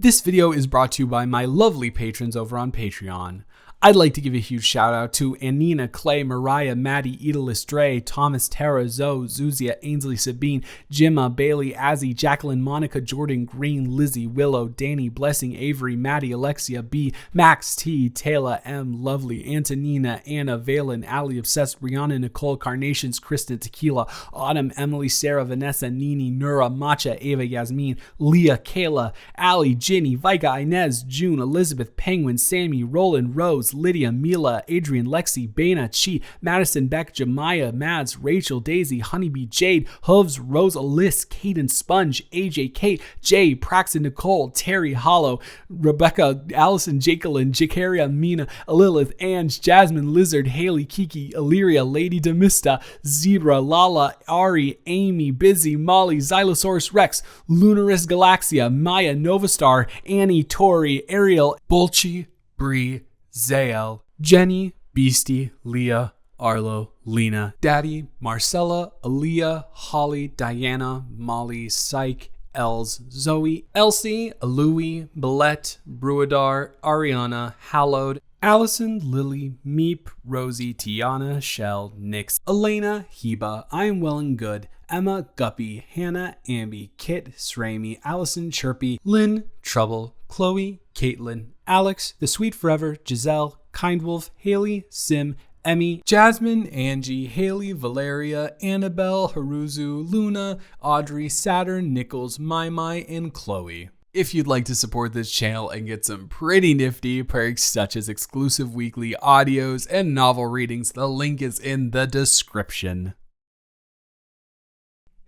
This video is brought to you by my lovely patrons over on Patreon. I'd like to give a huge shout out to Anina, Clay, Mariah, Maddie, Edalis, Dre, Thomas, Tara, Zoe, Zuzia, Ainsley, Sabine, Jimma, Bailey, Azzy, Jacqueline, Monica, Jordan, Green, Lizzie, Willow, Danny, Blessing, Avery, Maddie, Alexia, B, Max, T, Taylor, M, Lovely, Antonina, Anna, Valen, Ali, Obsessed, Brianna, Nicole, Carnations, Kristen, Tequila, Autumn, Emily, Sarah, Vanessa, Nini, Nura, Matcha, Ava, Yasmin, Leah, Kayla, Ali, Ginny, Vika, Inez, June, Elizabeth, Penguin, Sammy, Roland, Rose, Lydia, Mila, Adrian, Lexi, Bana, Chi, Madison, Beck, Jemiah, Mads, Rachel, Daisy, Honeybee, Jade, Hooves, Rose, Alyss, Caden, Sponge, AJ, Kate, Jay, Praxton, Nicole, Terry, Hollow, Rebecca, Allison, Jacqueline, Jakaria, Mina, Lilith, Ange, Jasmine, Lizard, Haley, Kiki, Illyria, Lady Demista, Zebra, Lala, Ari, Amy, Busy, Molly, Xylosaurus Rex, Lunaris Galaxia, Maya, Novastar, Annie, Tori, Ariel, Bolchi, Bree, Zael, Jenny, Beastie, Leah, Arlo, Lena, Daddy, Marcella, Aaliyah, Holly, Diana, Molly, Psych, Els, Zoe, Elsie, Louie, Billette, Bruadar, Ariana, Hallowed, Allison, Lily, Meep, Rosie, Tiana, Shell, Nix, Elena, Heba, I Am Well and Good, Emma, Guppy, Hannah, Ambi, Kit, Srami, Allison, Chirpy, Lynn, Trouble, Chloe, Caitlin, Alex, The Sweet Forever, Giselle, Kindwolf, Haley, Sim, Emmy, Jasmine, Angie, Haley, Valeria, Annabelle, Haruzu, Luna, Audrey, Saturn, Nichols, Mai, and Chloe. If you'd like to support this channel and get some pretty nifty perks such as exclusive weekly audios and novel readings, the link is in the description.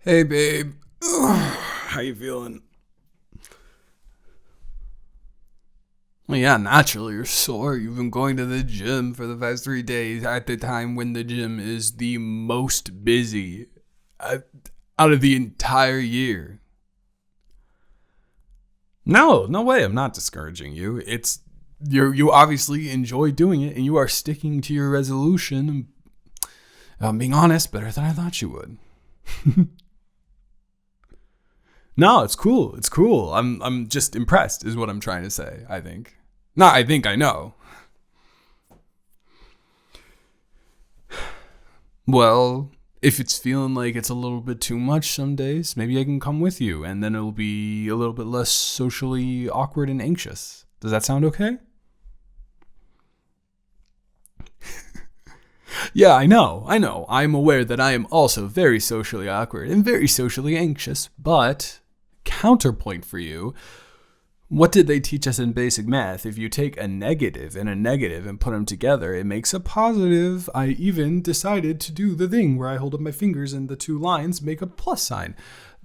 Hey babe, how you feeling? Well, yeah, naturally you're sore. You've been going to the gym for the past 3 days at the time when the gym is the most busy out of the entire year. No way. I'm not discouraging you. You obviously enjoy doing it, and you are sticking to your resolution. I'm being honest, better than I thought you would. No, it's cool. It's cool. I'm just impressed is what I'm trying to say, I think. I think I know. Well, if it's feeling like it's a little bit too much some days, maybe I can come with you, and then it'll be a little bit less socially awkward and anxious. Does that sound okay? Yeah, I know. I'm aware that I am also very socially awkward and very socially anxious, but counterpoint for you, what did they teach us in basic math? If you take a negative and put them together, it makes a positive. I even decided to do the thing where I hold up my fingers and the two lines make a plus sign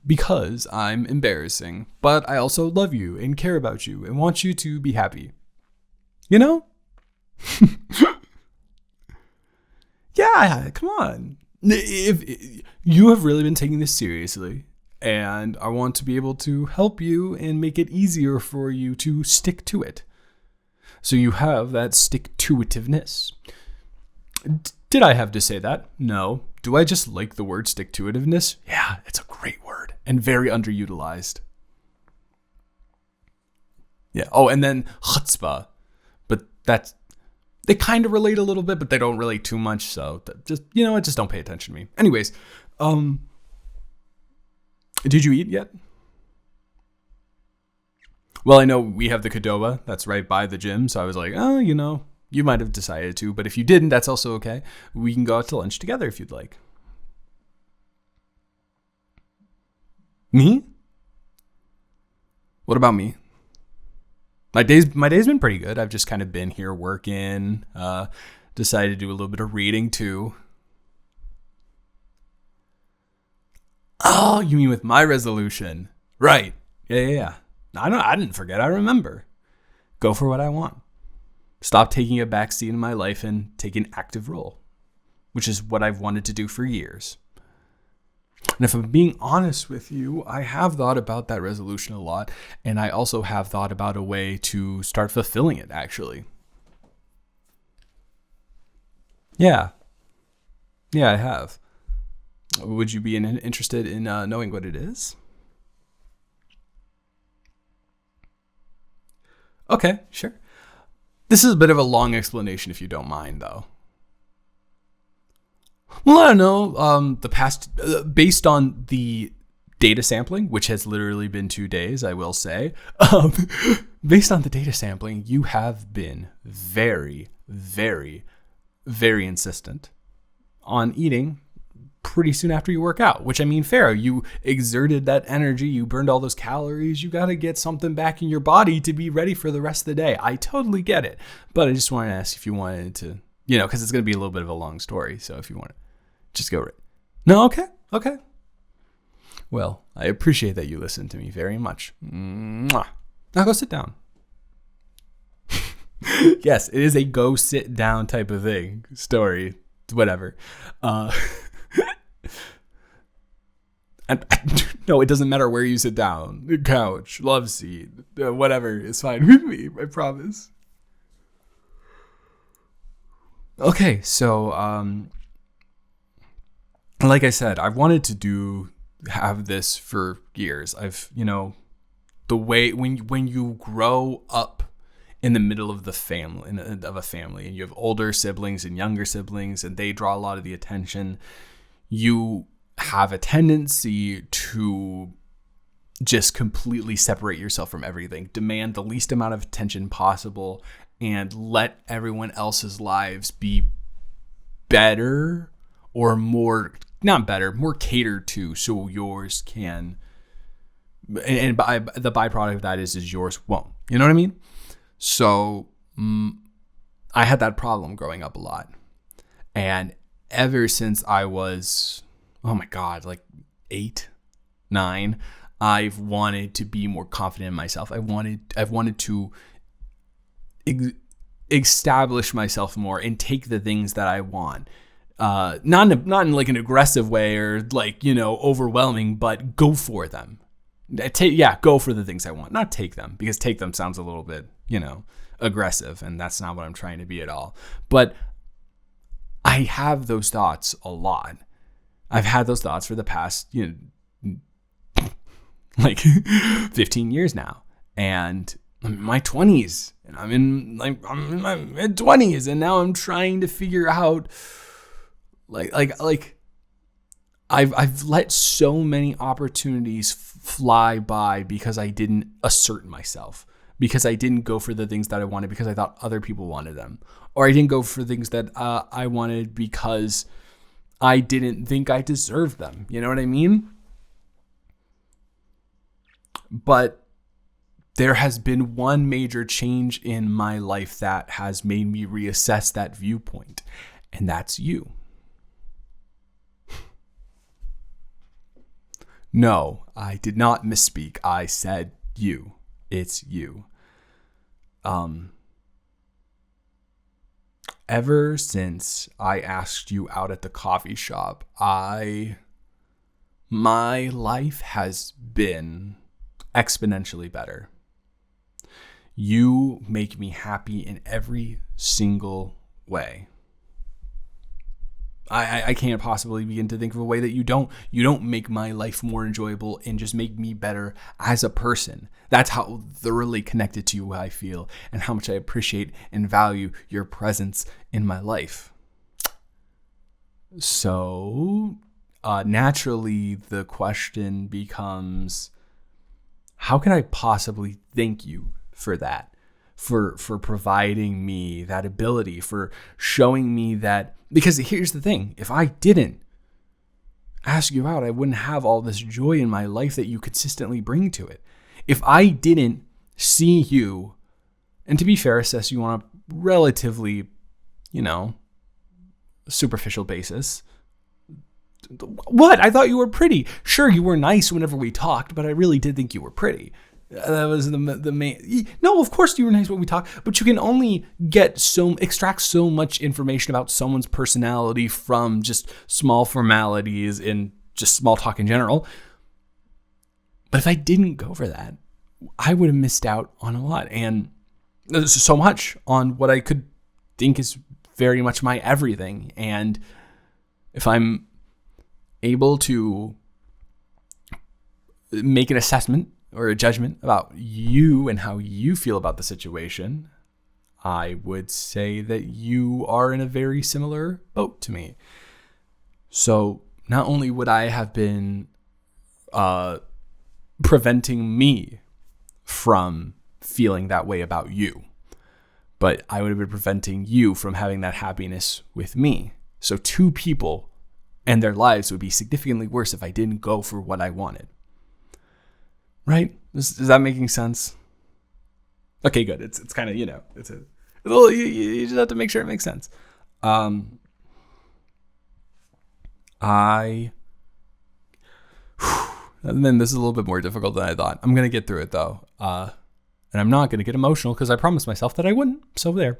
because I'm embarrassing, but I also love you and care about you and want you to be happy. You know? Yeah, come on. If you have really been taking this seriously, and I want to be able to help you and make it easier for you to stick to it. So you have that stick-to-itiveness. Did I have to say that? No. Do I just like the word stick-to-itiveness? Yeah, it's a great word and very underutilized. Yeah. Oh, and then chutzpah. But they kind of relate a little bit, but they don't relate too much. So just, just don't pay attention to me. Anyways, did you eat yet? Well, I know we have the Qdoba that's right by the gym, so I was like, you might have decided to, but if you didn't, that's also okay. We can go out to lunch together if you'd like. Me? What about me? My day's been pretty good. I've just kind of been here working, decided to do a little bit of reading too. Oh, you mean with my resolution? Right. Yeah. I didn't forget. I remember. Go for what I want. Stop taking a backseat in my life and take an active role, which is what I've wanted to do for years. And if I'm being honest with you, I have thought about that resolution a lot, and I also have thought about a way to start fulfilling it, actually. Yeah, I have. Would you be interested in knowing what it is? Okay, sure. This is a bit of a long explanation if you don't mind, though. Well, I don't know. The past, based on the data sampling, which has literally been 2 days, I will say. Based on the data sampling, you have been very, very, very insistent on eating pretty soon after you work out, which I mean, fair. You exerted that energy. You burned all those calories. You got to get something back in your body to be ready for the rest of the day. I totally get it. But I just wanted to ask if you wanted to, because it's going to be a little bit of a long story. So if you want to just go right. No, okay. Okay. Well, I appreciate that you listened to me very much. Mwah. Now go sit down. Yes, it is a go sit down type of thing. Story. Whatever. And no, it doesn't matter where you sit down. The couch, love seat, whatever is fine with me. I promise. Okay, so like I said, I've wanted to have this for years. I've the way when you grow up in the middle of the family of a family, and you have older siblings and younger siblings, and they draw a lot of the attention, you have a tendency to just completely separate yourself from everything, demand the least amount of attention possible, and let everyone else's lives be better or more, not better, more catered to, so yours can, and by the byproduct of that is yours won't. You know what I mean? So I had that problem growing up a lot. And ever since I was, oh my God, like 8, 9, I've wanted to be more confident in myself. I've wanted to establish myself more and take the things that I want. Not in like an aggressive way or like, overwhelming, but go for them. Go for the things I want, not take them, because take them sounds a little bit, aggressive, and that's not what I'm trying to be at all. But I have those thoughts a lot. I've had those thoughts for the past, like 15 years now, and I'm in my 20s, and I'm in my mid 20s, and now I'm trying to figure out, I've let so many opportunities fly by because I didn't assert myself, because I didn't go for the things that I wanted because I thought other people wanted them, or I didn't go for things that I wanted because I didn't think I deserved them. You know what I mean? But there has been one major change in my life that has made me reassess that viewpoint, and that's you. No, I did not misspeak. I said you. It's you. Ever since I asked you out at the coffee shop, my life has been exponentially better. You make me happy in every single way. I can't possibly begin to think of a way that you don't make my life more enjoyable and just make me better as a person. That's how thoroughly connected to you I feel, and how much I appreciate and value your presence in my life. So naturally the question becomes, how can I possibly thank you for that? For providing me that ability, for showing me that. Because here's the thing, if I didn't ask you out, I wouldn't have all this joy in my life that you consistently bring to it. If I didn't see you, and to be fair, assess you on a relatively, superficial basis. What? I thought you were pretty. Sure, you were nice whenever we talked, but I really did think you were pretty. That was the main. No, of course you were nice when we talk, but you can only extract so much information about someone's personality from just small formalities and just small talk in general. But if I didn't go for that, I would have missed out on a lot, and so much on what I could think is very much my everything. And if I'm able to make an assessment or a judgment about you and how you feel about the situation, I would say that you are in a very similar boat to me. So not only would I have been preventing me from feeling that way about you, but I would have been preventing you from having that happiness with me. So two people and their lives would be significantly worse if I didn't go for what I wanted. Right? Is that making sense? Okay, good. It's kind of, it's a little, you just have to make sure it makes sense. And then this is a little bit more difficult than I thought. I'm going to get through it though. And I'm not going to get emotional because I promised myself that I wouldn't. So there.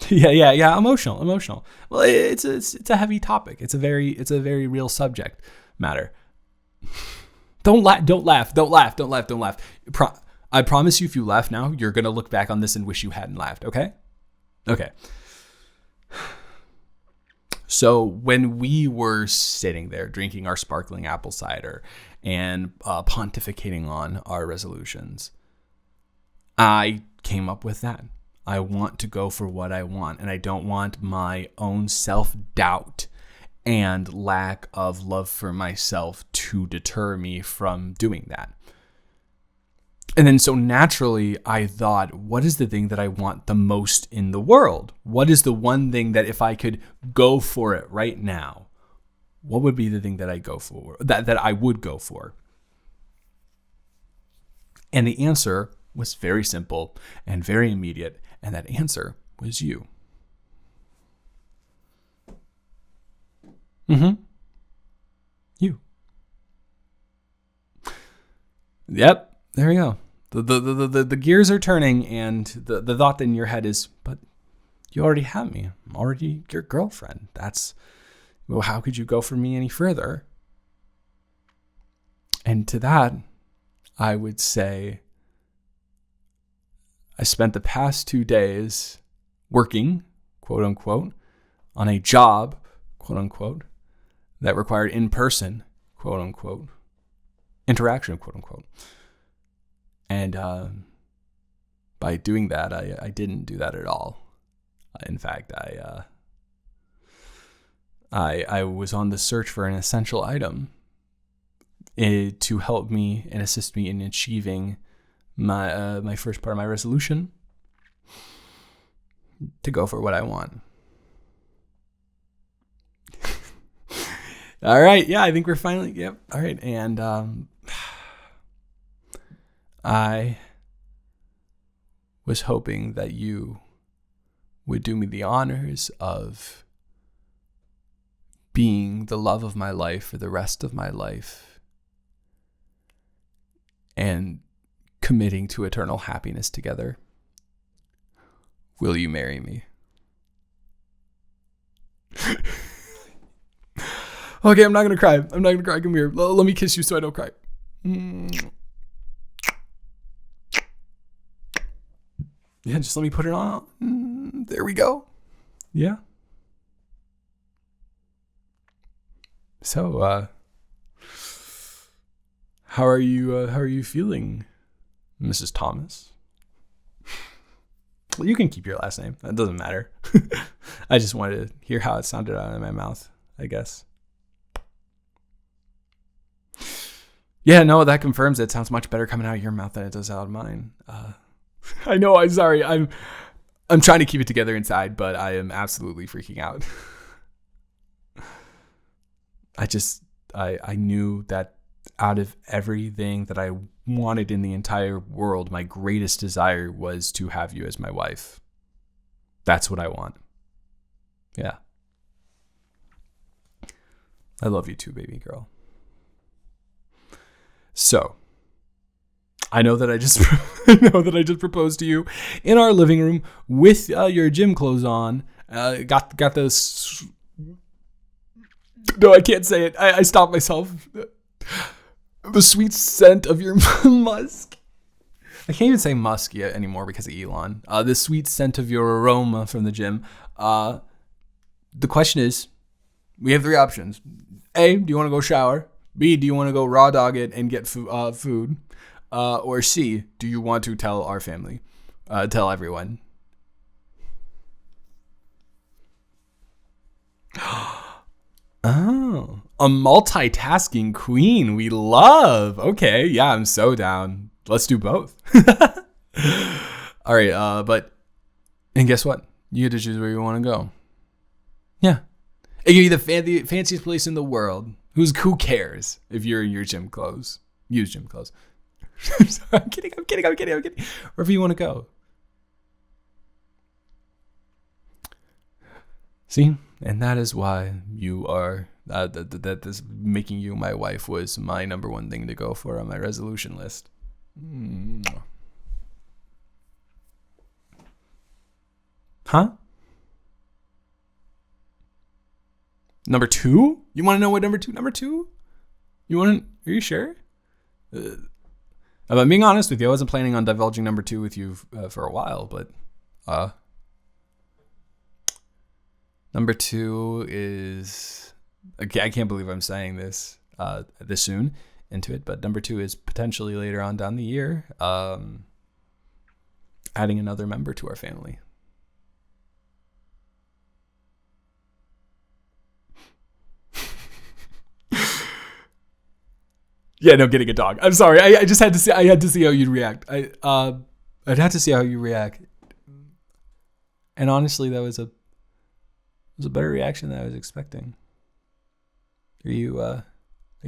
Yeah. Emotional. Well, it's a heavy topic. It's a very real subject matter. Don't laugh. I promise you, if you laugh now, you're going to look back on this and wish you hadn't laughed. Okay. So when we were sitting there drinking our sparkling apple cider and pontificating on our resolutions, I came up with that. I want to go for what I want, and I don't want my own self-doubt and lack of love for myself to deter me from doing that. And then so naturally, I thought, what is the thing that I want the most in the world? What is the one thing that if I could go for it right now, what would be the thing that I go for, that I would go for? And the answer was very simple and very immediate. And that answer was you. You. Yep. There we go. The gears are turning, and the thought in your head is, but you already have me. I'm already your girlfriend. How could you go for me any further? And to that, I would say, I spent the past 2 days working, quote unquote, on a job, quote unquote, that required in-person, quote unquote, interaction, quote unquote. And by doing that, I didn't do that at all. In fact, I was on the search for an essential item to help me and assist me in achieving my first part of my resolution to go for what I want. All right. Yeah, I think we're finally. Yep. All right. And I was hoping that you would do me the honors of being the love of my life for the rest of my life and committing to eternal happiness together. Will you marry me? Okay, I'm not going to cry. Come here. Let me kiss you so I don't cry. Yeah, just let me put it on. There we go. Yeah. So, how are you feeling, Mrs. Thomas? Well, you can keep your last name. That doesn't matter. I just wanted to hear how it sounded out of my mouth, I guess. Yeah, no, that confirms it. Sounds much better coming out of your mouth than it does out of mine. I know. I'm sorry. I'm trying to keep it together inside, but I am absolutely freaking out. I knew that out of everything that I wanted in the entire world, my greatest desire was to have you as my wife. That's what I want. Yeah. I love you too, baby girl. So, I know that I just proposed to you in our living room with your gym clothes on. Got this. No, I can't say it. I stopped myself. The sweet scent of your musk. I can't even say musk yet anymore because of Elon. The sweet scent of your aroma from the gym. The question is, we have 3 options. A, do you want to go shower? B, do you want to go raw dog it and get food? Or C, do you want to tell our family? Tell everyone. Oh, a multitasking queen we love. Okay, yeah, I'm so down. Let's do both. All right, and guess what? You get to choose where you want to go. Yeah. It can be the fanciest place in the world. Who cares if you're in your gym clothes? Use gym clothes. I'm kidding. Wherever you want to go. See? And that is why you are, that this making you my wife was my number one thing to go for on my resolution list. Huh? Number 2? You want to know what number two? Are you sure? If I'm being honest with you, I wasn't planning on divulging number 2 with you for a while, but number 2 is, okay, I can't believe I'm saying this this soon into it, but number 2 is potentially later on down the year, adding another member to our family. Yeah, no, getting a dog. I'm sorry. I just had to see. I had to see how you'd react. I'd have to see how you react. And honestly, that was a better reaction than I was expecting. Are you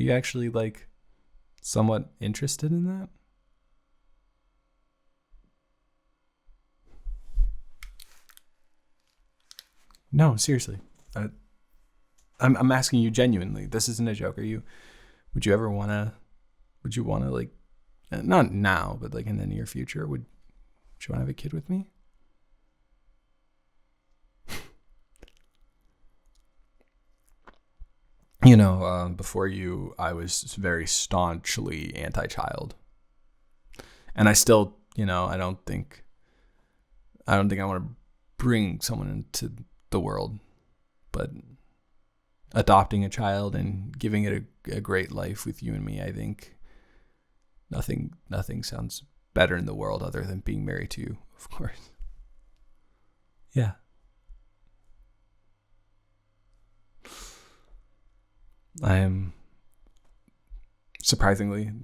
actually like somewhat interested in that? No, seriously. I'm asking you genuinely. This isn't a joke. Would you want to like, not now, but like in the near future, would you want to have a kid with me? Before you, I was very staunchly anti-child, and I still, I don't think I want to bring someone into the world, but adopting a child and giving it a great life with you and me, I think nothing sounds better in the world other than being married to you, of course. Yeah. I am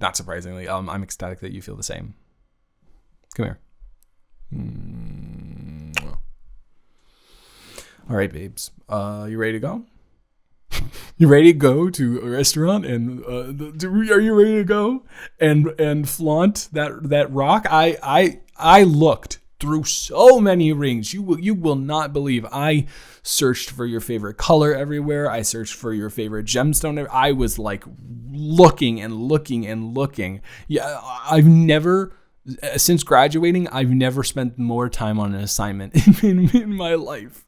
not surprisingly, I'm ecstatic that you feel the same. Come here. All right, babes. You ready to go? You ready to go to a restaurant and are you ready to go and flaunt that rock? I looked through so many rings. You will not believe. I searched for your favorite color everywhere. I searched for your favorite gemstone. I was like looking and looking and looking. Yeah, since graduating, I've never spent more time on an assignment in my life.